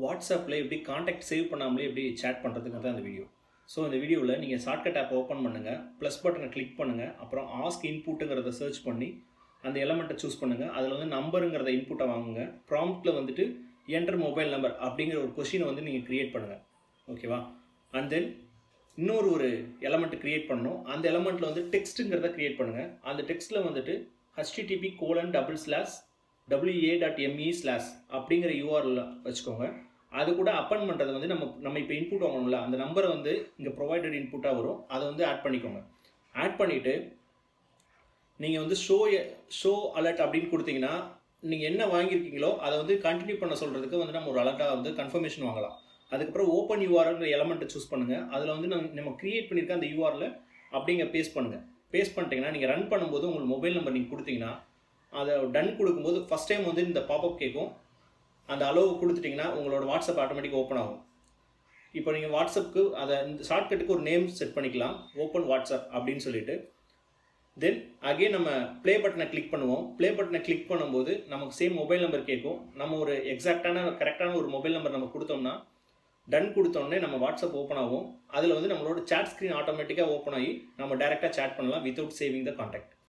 வாட்ஸ்அப்பில் எப்படி contact save பண்ணாமலே எப்படி சேட் பண்ணுறதுக்கு தான் இந்த வீடியோ. ஸோ இந்த வீடியோவில் நீங்கள் ஷார்ட்கட் ஆப் ஓப்பன் பண்ணுங்கள், ப்ளஸ் பட்டனை கிளிக் பண்ணுங்கள், அப்புறம் ஆஸ்க் இன்புட்டுங்கிறத சர்ச் பண்ணி அந்த எலமெண்ட்டை சூஸ் பண்ணுங்கள். அதில் வந்து நம்பருங்கிறத இன்புட்டை வாங்குங்க. ப்ராம்ப்டில் வந்துட்டு என்டர் மொபைல் நம்பர் அப்படிங்கிற ஒரு கொஷினை வந்து நீங்கள் க்ரியேட் பண்ணுங்கள். ஓகேவா? அண்ட் தென் ஒரு எலமெண்ட் க்ரியேட் பண்ணணும். அந்த எலமெண்ட்டில் வந்து டெக்ஸ்ட்டுங்கிறத க்ரியேட் பண்ணுங்கள். அந்த டெக்ஸ்ட்டில் வந்துட்டு http://wa.me/ அப்படிங்கிற URL வச்சுக்கோங்க. அது கூட அப்பன் பண்ணுறது வந்து நம்ம இப்போ இன்புட் வாங்கணும்ல, அந்த நம்பரை வந்து இங்கே ப்ரொவைடட் இன்புட்டாக வரும், அதை வந்து ஆட் பண்ணிக்கோங்க. ஆட் பண்ணிவிட்டு நீங்கள் வந்து ஷோ அலர்ட் அப்படின்னு கொடுத்தீங்கன்னா நீங்கள் என்ன வாங்கியிருக்கீங்களோ அதை வந்து கண்டினியூ பண்ண சொல்கிறதுக்கு வந்து நம்ம ஒரு அலர்ட்டாக வந்து கன்ஃபர்மேஷன் வாங்கலாம். அதுக்கப்புறம் ஓப்பன் URL எலமெண்ட்டை சூஸ் பண்ணுங்கள். அதில் வந்து நம்ம க்ரியேட் பண்ணியிருக்க அந்த URL அப்படிங்க பேஸ்ட் பண்ணுங்கள். பேஸ்ட் பண்ணிட்டீங்கன்னா நீங்கள் ரன் பண்ணும்போது உங்களுக்கு மொபைல் நம்பர் நீங்கள் கொடுத்தீங்கன்னா அதை டன் கொடுக்கும்போது ஃபஸ்ட் டைம் வந்து இந்த பாப்அப் கேட்கும். அந்த அளவு கொடுத்துட்டிங்கன்னா உங்களோட வாட்ஸ்அப் ஆட்டோமேட்டிக் ஓப்பன் ஆகும். இப்போ நீங்கள் வாட்ஸ்அப்புக்கு அதை இந்த ஷார்ட்கட்டுக்கு ஒரு நேம் செட் பண்ணிக்கலாம், ஓப்பன் வாட்ஸ்அப் அப்படின்னு சொல்லிட்டு. தென் அகெயின் நம்ம ப்ளே பட்டனை கிளிக் பண்ணுவோம். ப்ளே பட்டனை கிளிக் பண்ணும்போது நமக்கு சேம் மொபைல் நம்பர் கேட்கும். நம்ம ஒரு கரெக்டான ஒரு மொபைல் நம்பர் நம்ம கொடுத்தோம்னா டன் கொடுத்தோடனே நம்ம வாட்ஸ்அப் ஓப்பன் ஆகும். அதில் வந்து நம்மளோட சேட் ஸ்க்ரீன் ஆட்டோமேட்டிக்காக ஓப்பன் ஆகி நம்ம டைரெக்டாக சேட் பண்ணலாம் வித்தவுட் சேவிங் த கான்டாக்ட்.